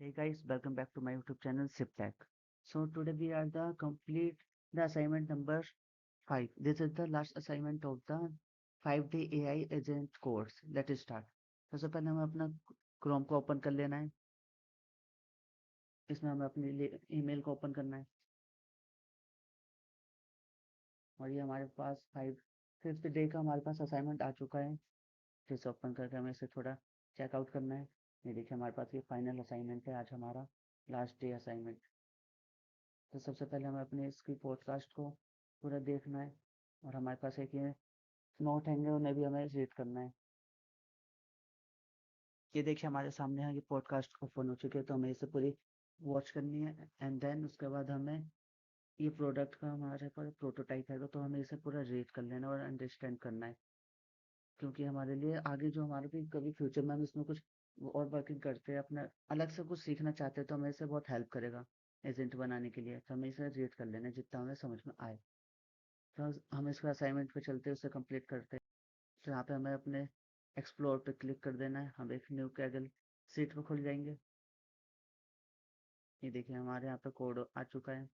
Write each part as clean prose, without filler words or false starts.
Hey guys, welcome back to my YouTube channel SIPTech. So today we are the complete the assignment number 5. This is the last assignment of the 5-day AI agent course. Let's start. सबसे पहले हमें अपना Chrome को open कर लेना है. इसमें हमें अपने लिए ईमेल को ओपन करना है और ये हमारे पास 5th डे का हमारे पास असाइनमेंट आ चुका है. फिर से ओपन करके हमें इसे थोड़ा चेकआउट करना है. ये देखिए हमारे पास ये फाइनल असाइनमेंट है, आज हमारा लास्ट डे असाइनमेंट. तो सबसे पहले हमें अपने इसकी पॉडकास्ट को पूरा देखना है और हमारे पास एक ये नोट हैंगे उन्हें भी हमें रीड करना है. ये देखिए हमारे सामने है, ये पॉडकास्ट ओपन हो चुके हैं तो हमें इसे पूरी वॉच करनी है. एंड देन उसके बाद हमें ये प्रोडक्ट का हमारे पास प्रोटोटाइप है तो हमें इसे पूरा रीड कर लेना और अंडरस्टैंड करना है, क्योंकि हमारे लिए आगे जो हमारे भी कभी फ्यूचर में हम इसमें कुछ और वर्किंग करते हैं, अपना अलग से कुछ सीखना चाहते हैं तो हमें इसे बहुत हेल्प करेगा एजेंट बनाने के लिए. तो हमें इसे रीड कर लेना है जितना हमें समझ में आए. तो हम इसको असाइनमेंट पे चलते हैं, उसे कंप्लीट करते हैं. तो यहाँ पे हमें अपने एक्सप्लोर पे क्लिक कर देना है. हम एक न्यू कैगल सीट पे खुल जाएंगे. ये देखिए हमारे यहाँ पे कोड आ चुका है.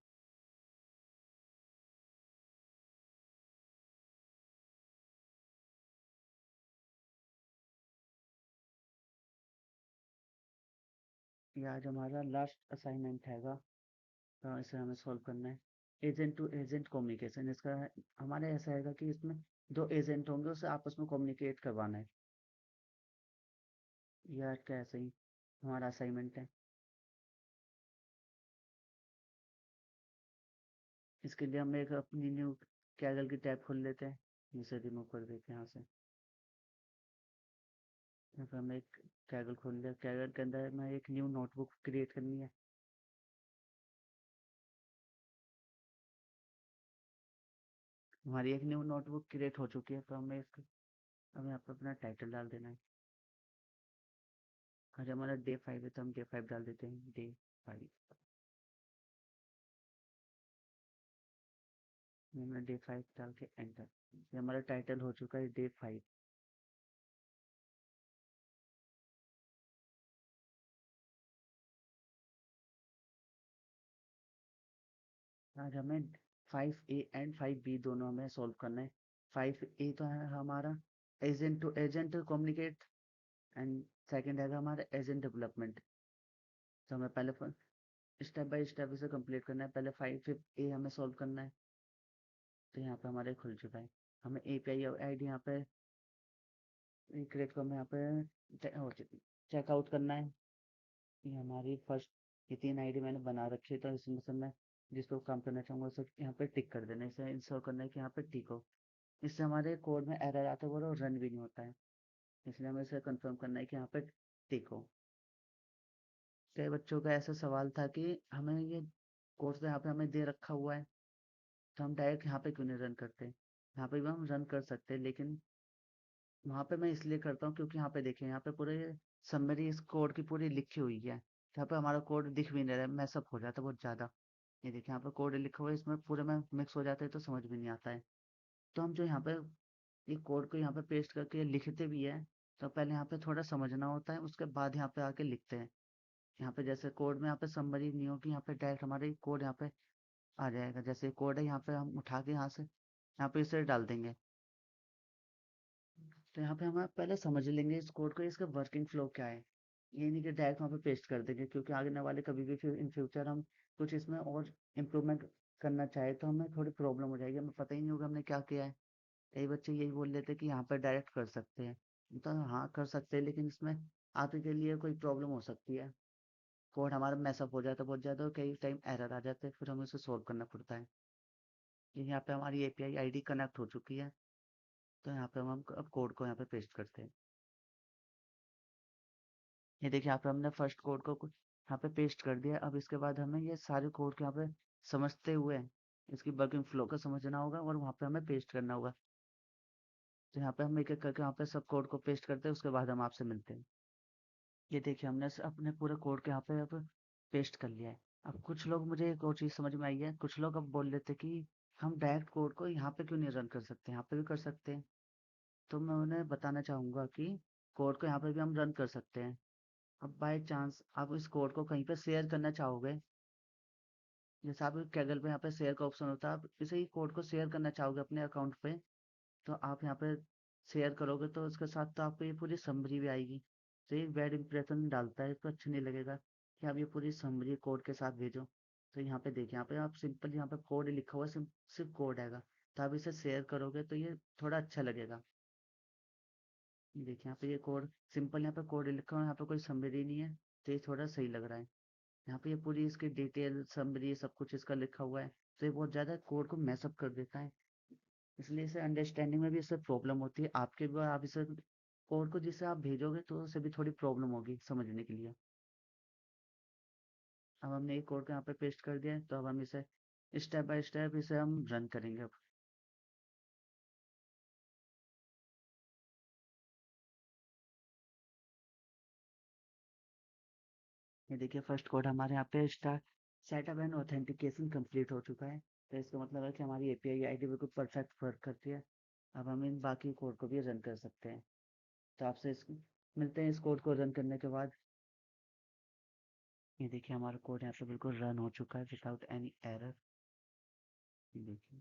ये आज हमारा लास्ट असाइनमेंट हैगा. तो इसे हमें सॉल्व करना है. एजेंट टू एजेंट कम्युनिकेशन इसका हमारे ऐसा हैगा कि इसमें दो एजेंट होंगे, उसे आपस में कम्युनिकेट करवाना है. ये आज का ऐसे ही हमारा असाइनमेंट है. इसके लिए हम एक अपनी न्यू कैगल की टैब खोल लेते हैं. इसे रिमूव कर देते हैं यहाँ से. यहाँ पे हमें एक कैगल खोल लिया. कैगल के अंदर हमें एक न्यू नोटबुक क्रिएट करनी है. हमारी एक न्यू नोटबुक क्रिएट हो चुकी है तो हमें यहाँ पे अपना टाइटल डाल देना है. आज हमारा डे 5 है तो हम डे 5 डाल देते हैं. डे 5. हमने डे 5 डाल के एंटर. ये हमारा टाइटल हो चुका है डे 5. आज हमें 5A एंड 5B दोनों हमें सॉल्व करना है. 5A तो है हमारा agent to agent communicate and second है हमारा एजेंट डेवलपमेंट. तो हमें पहले स्टेप बाय स्टेप इसे कंप्लीट करना है. पहले 5A हमें सॉल्व करना है. तो यहाँ पे हमारे खुल चुका है. हमें API आईडी यहाँ पे क्रिएट को हमें यहाँ पे चेकआउट करना है. ये हमारी फर्स्ट ये 3 आईडी मैंने बना रखी है तो इसमें से मैं जिसको काम करना चाहूँगा उसे यहाँ पे टिक कर देना है. इसे इंश्योर करना है कि यहाँ पे टिक हो. इससे हमारे कोड में एरर आता है वो रन भी नहीं होता है. इसलिए हमें इसे कंफर्म करना है कि यहाँ पे टिक हो. कई बच्चों का ऐसा सवाल था कि हमें ये कोर्स तो यहाँ पे हमें दे रखा हुआ है तो हम डायरेक्ट यहाँ पे क्यों नहीं रन करते. यहाँ पे भी हम रन कर सकते हैं लेकिन वहाँ पे मैं इसलिए करता हूँ क्योंकि यहाँ पे देखिए यहाँ पे पूरे समरी इस कोड की पूरी लिखी हुई है. यहाँ पे हमारा कोड दिख भी नहीं रहा है, मैसअप हो जाता है बहुत ज़्यादा. ये देखिए यहाँ पे कोड लिखा हुआ है, इसमें पूरे में मिक्स हो जाता है तो समझ में नहीं आता है. तो हम जो यहाँ पे ये कोड को यहाँ पे पेस्ट करके लिखते भी है तो पहले यहाँ पे थोड़ा समझना होता है, उसके बाद यहाँ पे आके लिखते हैं. यहाँ पे जैसे कोड में यहाँ पे समरी नहीं होगी, यहाँ पे डायरेक्ट हमारे कोड यहाँ पे आ जाएगा. जैसे कोड है यहाँ पे हम उठा के यहाँ से यहाँ पे इसे डाल देंगे. तो यहाँ पे हम पहले समझ लेंगे इस कोड को, इसका वर्किंग फ्लो क्या है. ये नहीं कि डायरेक्ट वहाँ पे पेस्ट कर देंगे, क्योंकि आगे वाले कभी भी फिर इन फ्यूचर हम कुछ इसमें और इम्प्रूवमेंट करना चाहे तो हमें थोड़ी प्रॉब्लम हो जाएगी, हमें पता ही नहीं होगा हमने क्या किया है. कई बच्चे यही बोल लेते हैं कि यहाँ पर डायरेक्ट कर सकते हैं. तो हाँ कर सकते हैं लेकिन इसमें आपके लिए कोई प्रॉब्लम हो सकती है. कोड हमारा मैसअप हो जाता है बहुत ज़्यादा और कई टाइम एरर आ जाते हैं, फिर हमें उसे सॉल्व करना पड़ता है. ये यहाँ पे हमारी API आईडी कनेक्ट हो चुकी है. तो यहाँ पे हम अब कोड को यहाँ पे पेस्ट करते हैं. ये देखिए यहाँ पे हमने फर्स्ट कोड को यहाँ पे पेस्ट कर दिया. अब इसके बाद हमें ये सारे कोड को यहाँ पे समझते हुए इसकी वर्किंग फ्लो को समझना होगा और वहाँ पे हमें पेस्ट करना होगा. तो यहाँ पे हम एक एक करके यहाँ पे सब कोड को पेस्ट करते हैं, उसके बाद हम आपसे मिलते हैं. ये देखिए हमने अपने पूरे कोड के यहाँ पे अब पेस्ट कर लिया है. अब कुछ लोग, मुझे एक और चीज़ समझ में आई है, कुछ लोग अब बोल लेते कि हम डायरेक्ट कोड को यहाँ पे क्यों नहीं रन कर सकते, यहाँ पे भी कर सकते हैं. तो मैं उन्हें बताना चाहूँगा कि कोड को यहाँ पे भी हम रन कर सकते हैं. अब बाय चांस आप इस कोड को कहीं पे शेयर करना चाहोगे, जैसे आप कैगल पे यहाँ पे शेयर का ऑप्शन होता है, आप इसे ही कोड को शेयर करना चाहोगे अपने अकाउंट पे, तो आप यहाँ पे शेयर करोगे तो उसके साथ तो आपको ये पूरी समरी भी आएगी। तो ये बैड इंप्रेशन डालता है, तो अच्छा नहीं लगेगा कि आप ये पूरी समरी कोड के साथ भेजो। तो यहाँ पे देखिए, यहाँ पे आप सिंपल यहाँ पे कोड लिखा हुआ है, सिर्फ कोड आएगा। तो आप इसे शेयर करोगे तो ये थोड़ा अच्छा लगेगा। देखिए यहाँ पे ये कोड सिंपल, यहाँ पे कोड लिखा हुआ है, यहाँ पे कोई समरी नहीं है। तो ये थोड़ा सही लग रहा है। यहाँ पे ये पूरी इसकी डिटेल समरी सब कुछ इसका लिखा हुआ है। तो ये बहुत ज़्यादा कोड को मैसअप कर देता है, इसलिए इसे अंडरस्टैंडिंग में भी इससे प्रॉब्लम होती है आपके भी। आप इसे कोड को जिससे आप भेजोगे तो उसे भी थोड़ी प्रॉब्लम होगी समझने के लिए। अब हमने एक कोड को यहाँ पे पेस्ट कर दिया है, तो अब हम इसे स्टेप बाय स्टेप इसे हम रन करेंगे। अब ये देखिए, फर्स्ट कोड हमारे यहाँ पे start setup and authentication complete हो चुका है। तो इसका मतलब है कि हमारी एपीआई आईडी बिल्कुल परफेक्ट वर्क करती है। अब हम इन बाकी कोड को भी रन कर सकते हैं। तो आपसे इस मिलते हैं इस कोड को रन करने के बाद। ये देखिए, हमारा कोड यहाँ पे बिल्कुल रन हो चुका है विदाउट एनी एरर। ये देखिए,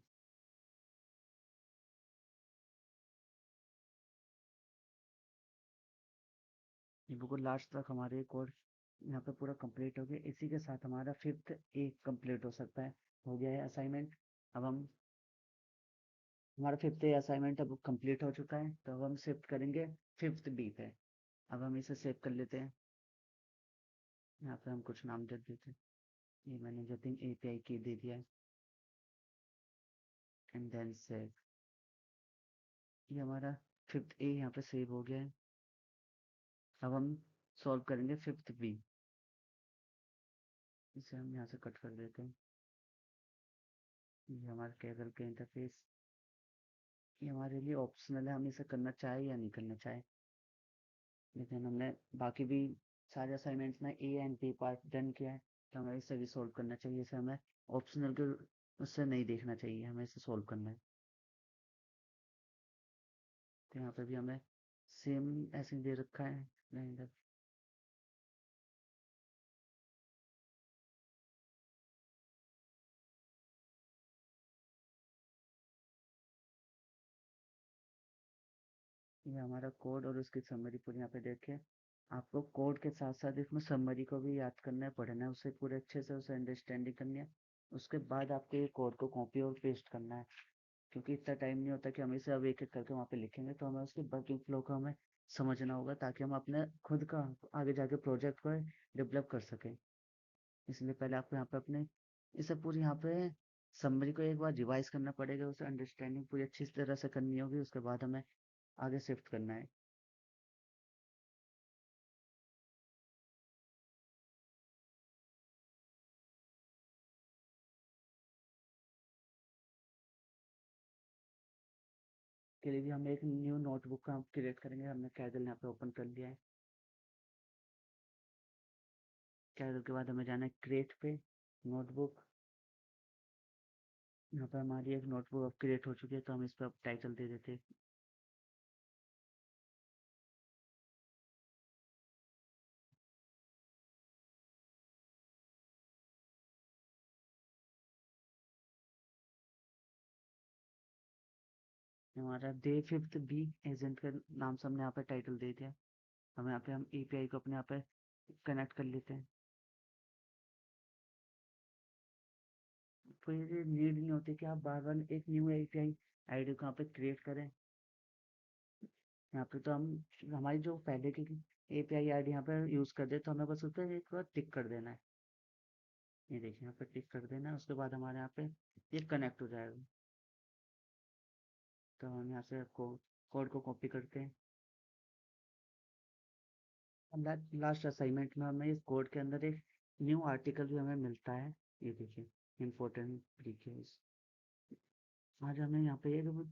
ये बिल्कुल लास्ट तक हमारे कोड यहाँ पे पूरा कंप्लीट हो गया। इसी के साथ हमारा फिफ्थ ए कंप्लीट हो सकता है, हो गया है असाइनमेंट। अब हम हमारा फिफ्थ ए असाइनमेंट अब कंप्लीट हो चुका है, तो अब हम शिफ्ट करेंगे फिफ्थ बी पे। अब हम इसे सेव कर लेते हैं। यहाँ पे हम कुछ नाम दे देते हैं। ये मैंने जतिन एपीआई की दे दिया है, एंड देन सेव। ये हमारा फिफ्थ ए यहाँ पे सेव हो गया है। अब हम सॉल्व करेंगे फिफ्थ बी। इसे हम यहाँ से कट कर देते हैं। ये हमारे टेबल के इंटरफेस, ये हमारे लिए ऑप्शनल है, हम इसे करना चाहे या नहीं करना चाहे। लेकिन हमने बाकी भी सारे असाइनमेंट्स में A and B part done किया है, तो हमें इसे भी सॉल्व करना चाहिए। इसे हमें ऑप्शनल के उससे नहीं देखना चाहिए, हमें इसे सॉल्व करना है। तो यहाँ पे भी हमें सेम ऐसे ही दे रखा है। नहीं, ये हमारा कोड और उसकी समरी पूरी यहाँ पे देखिए। आपको कोड के साथ साथ इसमें समरी को भी याद करना है, पढ़ना है उसे पूरे अच्छे से, उसे अंडरस्टैंडिंग करनी है। उसके बाद आपको ये कोड को कॉपी और पेस्ट करना है, क्योंकि इतना टाइम नहीं होता कि हम इसे अब एक एक करके वहाँ पे लिखेंगे। तो हमें उसके वर्किंग फ्लो को हमें समझना होगा, ताकि हम अपने खुद का आगे जाके प्रोजेक्ट को डेवलप कर सकें। इसलिए पहले आपको यहाँ पे अपने इसे पूरी यहाँ पे समरी को एक बार रिवाइज करना पड़ेगा, उसे अंडरस्टैंडिंग पूरी अच्छी तरह से करनी होगी। उसके बाद हमें आगे शिफ्ट करना है। के लिए भी हम एक न्यू नोटबुक का क्रिएट करेंगे। हमने कैगल यहाँ पे ओपन कर लिया है। कैगल के बाद हमें जाना है क्रिएट पे, नोटबुक। यहाँ पे हमारी एक नोटबुक अब क्रिएट हो चुकी है, तो हम इस पर अब टाइटल दे देते हैं। हमारा डे फिफ्थ बी एजेंट के नाम से हमने यहाँ पे टाइटल दे दिया। हम यहाँ पे हम एपीआई को अपने यहाँ पे कनेक्ट कर लेते हैं। कोई नीड नहीं होती कि आप बार बार एक न्यू एपीआई आईडी को यहाँ पे क्रिएट करें। यहाँ पे तो हम हमारी जो पहले की एपीआई आईडी यहाँ पे यूज कर दे, तो हमें बस उस पर एक बार टिक कर देना है। ये देखिए, यहाँ पे टिक कर देना है। उसके बाद हमारे यहाँ पे ये कनेक्ट हो जाएगा। तो हम यहाँ से कोड को कॉपी करते हैं। लास्ट असाइनमेंट में हमें इस कोड के अंदर एक न्यू आर्टिकल भी हमें मिलता है। ये देखिए, इम्पोर्टेंट फीचर्स। आज हमें यहाँ पे एक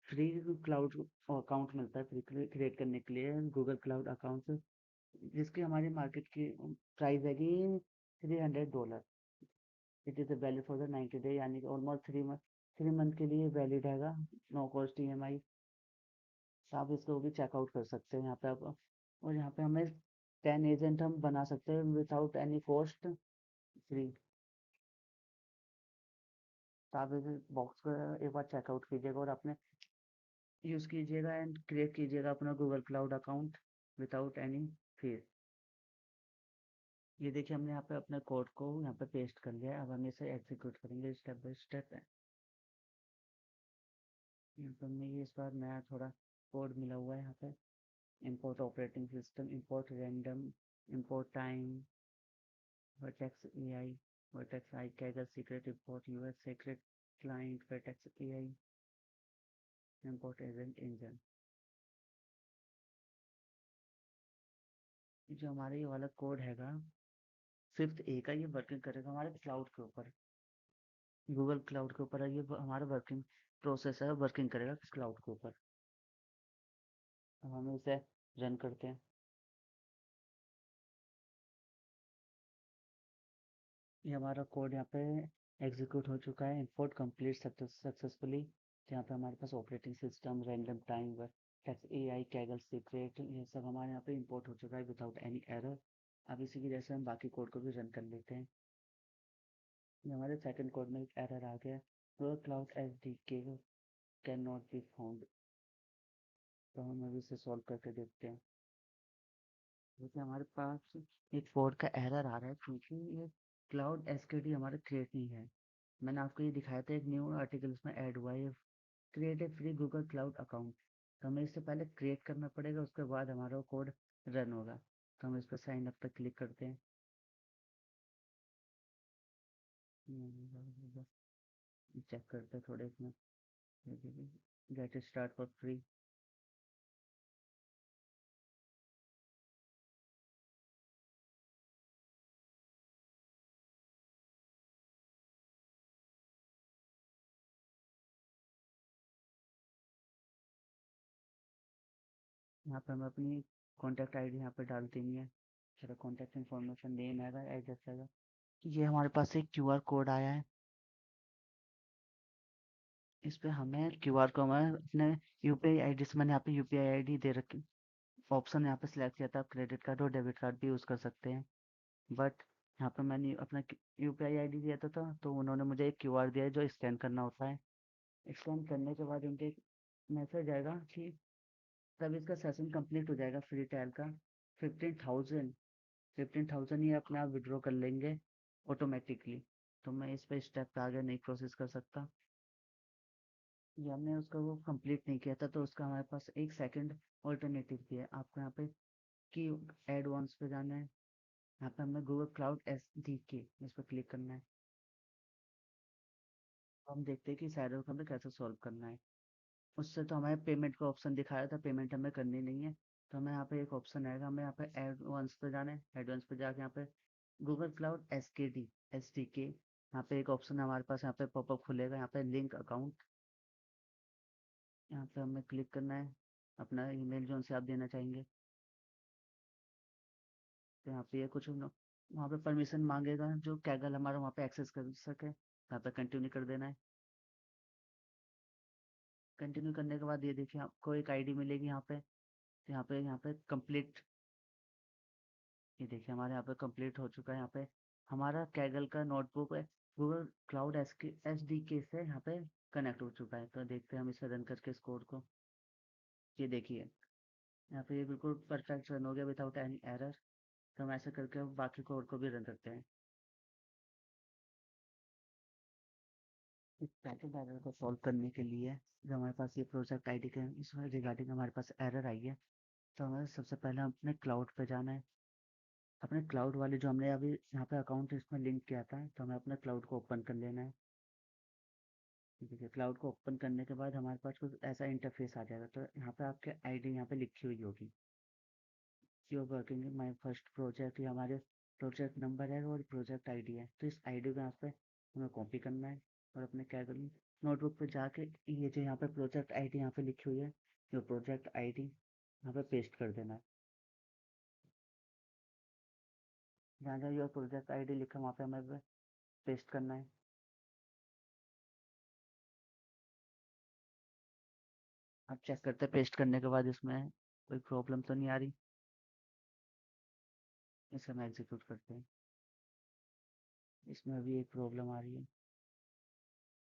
फ्री क्लाउड अकाउंट मिलता है, फ्री क्रिएट करने के लिए गूगल क्लाउड अकाउंट, जिसकी हमारी मार्केट की प्राइस हैगी $300। It is valid for the 90 day, यानी कि ऑलमोस्ट 3 मंथ, 3 मंथ के लिए वैलिड हैगा। No cost EMI. तो आप इसको भी चेकआउट कर सकते हैं यहाँ पे आप। और यहाँ पे हमें 10 एजेंट हम बना सकते हैं विदाउट एनी कॉस्ट, फ्री। तो आप इस बॉक्स को एक बार चेकआउट कीजिएगा और अपने यूज़ कीजिएगा एंड क्रिएट कीजिएगा अपना Google cloud account without any fees. ये देखिए हमने यहाँ पे अपने कोड को यहाँ पे पेस्ट कर लिया है। अब हम इसे एग्जीक्यूट करेंगे स्टेप बाय स्टेप। यहाँ पे हमें ये इस बार नया थोड़ा कोड मिला हुआ है यहाँ पे। import operating system, import random, import time, vertex AI, vertex iCaggle secret, import US secret client, vertex AI, import agent engine। जो हमारा ये वाला कोड हैगा फिफ्थ ए का, ये वर्किंग करेगा हमारे क्लाउड के ऊपर, गूगल क्लाउड के ऊपर है ये हमारा वर्किंग प्रोसेस है, वर्किंग करेगा क्लाउड के ऊपर। अब हम इसे रन करते हैं। ये हमारा कोड यहाँ पे एग्जीक्यूट हो चुका है, इंपोर्ट कंप्लीट सक्सेसफुली। यहाँ पे हमारे पास operating system, random time, text AI, Kaggle secret, ये सब हमारे यहाँ पे इंपोर्ट हो चुका है विदाउट एनी एरर। अब इसी की जैसे हम बाकी कोड को भी रन कर लेते हैं। ये हमारे सेकंड कोड में एक एरर आ गया, गूगल क्लाउड एस डी के कैन नॉट बी फाउंड। तो हम अभी इसे सॉल्व करके देखते हैं। देखिए हमारे पास एक कोड का एरर आ रहा है क्योंकि ये क्लाउड एसकेडी हमारा क्रिएट नहीं है। मैंने आपको ये दिखाया था, एक न्यू आर्टिकल इसमें ऐड हुआ है, create a free Google cloud account. तो हमें इससे पहले क्रिएट करना पड़ेगा, उसके बाद हमारा कोड रन होगा। तो हम इस पर साइन अप पर क्लिक करते हैं। चेक करते हैं थोड़े इसमें, गेट स्टार्ट फॉर फ्री। यहाँ पे हम अपनी कॉन्टैक्ट आईडी यहाँ पे डाल देंगे। चलो कॉन्टैक्ट इन्फॉर्मेशन नेम आएगा, एड्रेस आएगा। ये हमारे पास एक क्यूआर कोड आया है, इस पे हमें क्यूआर को हमें अपने यूपीआई आईडी से, मैंने यहाँ पे यूपीआई आईडी दे रखी, ऑप्शन यहाँ पे सिलेक्ट किया था। आप क्रेडिट कार्ड और डेबिट कार्ड भी यूज़ कर सकते हैं, बट यहाँ पे मैंने अपना यूपीआई आईडी दिया था तो उन्होंने मुझे एक क्यूआर दिया है जो स्कैन करना होता है। स्कैन करने के बाद उनके मैसेज आएगा कि तब इसका सेशन कंप्लीट हो जाएगा फ्री ट्रायल का। 15,000, 15,000 ये अपने आप विड्रॉ कर लेंगे ऑटोमेटिकली। तो मैं इस पे स्टेप पे आगे नहीं प्रोसेस कर सकता। ये हमने उसका वो कंप्लीट नहीं किया था, तो उसका हमारे पास एक सेकंड ऑल्टरनेटिव भी है। आपको यहाँ पे की एडवांस पे जाना है, यहाँ पे हमें गूगल क्लाउड एस डी के इस पर क्लिक करना है। तो हम देखते हैं कि इस एरर को हमें कैसे सॉल्व करना है। उससे तो हमें पेमेंट का ऑप्शन दिखाया था, पेमेंट हमें करनी नहीं है। तो हमें यहाँ पे एक ऑप्शन आएगा, हमें यहाँ पे एडवांस पे जाना है। एडवांस पे जाके यहाँ पे गूगल क्लाउड एस के डी एस डी के, यहाँ पे एक ऑप्शन हमारे पास यहाँ पे पॉपअप खुलेगा, यहाँ पे लिंक अकाउंट। यहाँ पे हमें क्लिक करना है, अपना ईमेल जो से आप देना चाहेंगे। तो यहाँ पे ये कुछ वहाँ पे परमिशन मांगेगा जो कैगल हमारा वहाँ पे एक्सेस कर सके, यहाँ पे कंटिन्यू कर देना है। कंटिन्यू करने के बाद ये देखिए आपको एक आईडी मिलेगी यहाँ पे। तो यहाँ पे कंप्लीट, ये देखिए हमारे यहाँ पे कंप्लीट हो चुका है। यहाँ पे हमारा कैगल का नोटबुक है गूगल क्लाउड एस डी के से यहाँ पे कनेक्ट हो चुका है। तो देखते हैं हम इसे रन करके इस कोड को। ये देखिए यहाँ पे ये बिल्कुल परफेक्ट रन हो गया विदाउट एनी एरर। तो हम ऐसे करके बाकी कोड को भी रन करते हैं। इस पैकेट एरर को सॉल्व करने के लिए जो हमारे पास ये प्रोजेक्ट आईडी के इसमें रिगार्डिंग हमारे पास एरर आई है, तो हमें सबसे पहले अपने क्लाउड पे जाना है। अपने क्लाउड वाले जो हमने अभी यहाँ पे अकाउंट इसमें लिंक किया था, तो हमें अपने क्लाउड को ओपन कर लेना है। ठीक है, क्लाउड को ओपन करने के बाद हमारे पास कुछ ऐसा इंटरफेस आ जाएगा। तो यहाँ पे आपके आईडी यहाँ पे लिखी हुई होगी, you are working in my first project, ये हमारे प्रोजेक्ट नंबर है और प्रोजेक्ट आईडी है। तो इस आईडी को यहाँ पे हमें कॉपी करना है और अपने क्या करें नोटबुक पे जाके ये जो यहाँ पे प्रोजेक्ट आईडी यहाँ पे लिखी हुई है, ये प्रोजेक्ट आईडी यहाँ पे पेस्ट कर देना है। जहाँ जहाँ योर प्रोजेक्ट आईडी लिखा वहाँ पे हमें पेस्ट करना है। अब चेक करते हैं पेस्ट करने के बाद इसमें कोई प्रॉब्लम तो नहीं आ रही। इसे हम एग्जीक्यूट करते हैं। इसमें अभी एक प्रॉब्लम आ रही है।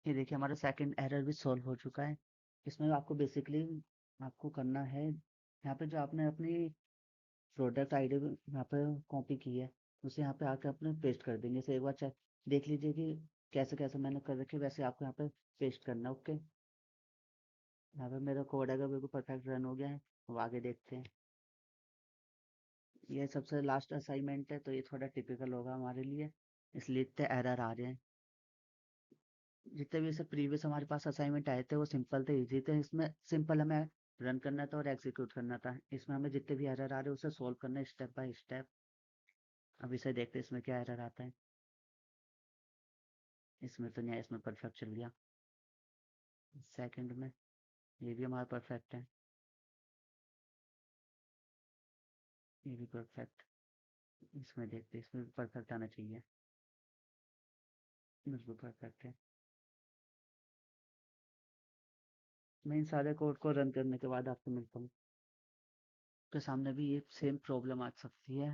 ये देखिए हमारा सेकंड एरर भी सॉल्व हो चुका है। इसमें आपको बेसिकली आपको करना है, यहाँ पे जो आपने अपनी प्रोडक्ट आईडी यहाँ पे कॉपी की है, उसे यहाँ पे आके अपने पेस्ट कर देंगे। इसे एक बार चेक देख लीजिए कि कैसे कैसे मैंने कर रखी है, वैसे आपको यहाँ पे पेस्ट करना है। ओके, यहाँ पे मेरा कोड अगर बिल्कुल परफेक्ट रन हो गया है। अब आगे देखते हैं। ये सबसे लास्ट असाइनमेंट है, तो ये थोड़ा टिपिकल होगा हमारे लिए, इसलिए इतने एरर आ रहे हैं। जितने भी ऐसे प्रीवियस हमारे पास असाइनमेंट आए थे वो सिंपल थे, इजी थे। इसमें सिंपल हमें रन करना था और एग्जीक्यूट करना था। इसमें हमें जितने भी एरर आ रहे हैं उसे सॉल्व करना है स्टेप बाय स्टेप। अब इसे देखते हैं इसमें क्या एरर आता है। इसमें तो नहीं है, इसमें परफेक्ट चल गया। सेकंड में ये भी हमारा परफेक्ट है, ये भी परफेक्ट। इसमें देखते हैं, इसमें भी परफेक्ट आना चाहिए। बिल्कुल परफेक्ट है। मैं इन सारे कोड को रन करने के बाद आपको मिलता हूँ। के सामने भी ये सेम प्रॉब्लम आ सकती है।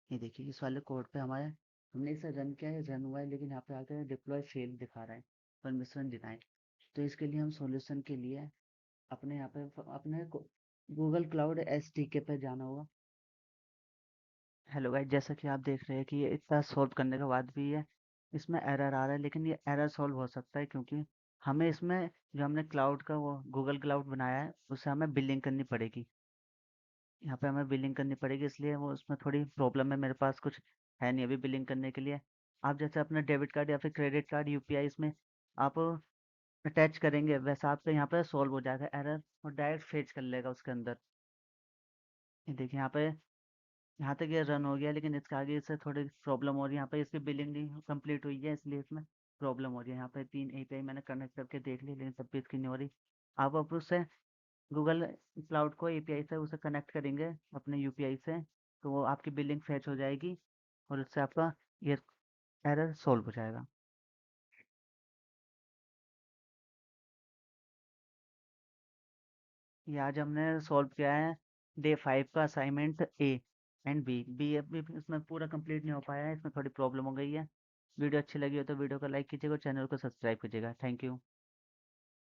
ये देखिए इस वाले कोड पे हमारे हमने इसे रन किया है, रन हुआ है, लेकिन यहाँ पे आकर डिप्लॉय फेल दिखा रहा है, परमिशन डिनाइड। तो इसके लिए हम सॉल्यूशन के लिए अपने यहाँ पे अपने गूगल क्लाउड एसडीके पे जाना होगा। हेलो गाइस, जैसा कि आप देख रहे हैं कि ये इतना सॉल्व करने के बाद भी ये इसमें एरर आ रहा है, लेकिन ये एरर सॉल्व हो सकता है क्योंकि हमें इसमें जो हमने क्लाउड का वो गूगल क्लाउड बनाया है उसे हमें बिलिंग करनी पड़ेगी। यहाँ पे हमें बिलिंग करनी पड़ेगी, इसलिए वो उसमें थोड़ी प्रॉब्लम है। मेरे पास कुछ है नहीं अभी बिलिंग करने के लिए। आप जैसे अपना डेबिट कार्ड या फिर क्रेडिट कार्ड यूपीआई इसमें आप अटैच करेंगे, वैसा आपका यहाँ पे सॉल्व हो जाएगा एरर और डायरेक्ट फेच कर लेगा उसके अंदर। ये देखिए यहाँ तक ये रन हो गया, लेकिन इसके आगे इससे थोड़ी प्रॉब्लम हो रही है। यहाँ पे इसकी बिलिंग नहीं कंप्लीट हुई है, इसलिए इसमें प्रॉब्लम हो रही है। यहाँ पे 3 एपीआई मैंने कनेक्ट करके देख ली, लेकिन तब भी इसकी नहीं हो रही। आप अब उससे गूगल क्लाउड को एपीआई से उसे कनेक्ट करेंगे अपने यूपीआई से, तो वो आपकी बिलिंग फैच हो जाएगी और उससे आपका ये एरर सॉल्व हो जाएगा। ये आज हमने सॉल्व किया है डे 5 का assignment A and B. B अभी इसमें पूरा कंप्लीट नहीं हो पाया है, इसमें थोड़ी प्रॉब्लम हो गई है। वीडियो अच्छी लगी हो तो वीडियो को लाइक कीजिएगा और चैनल को सब्सक्राइब कीजिएगा। Thank you.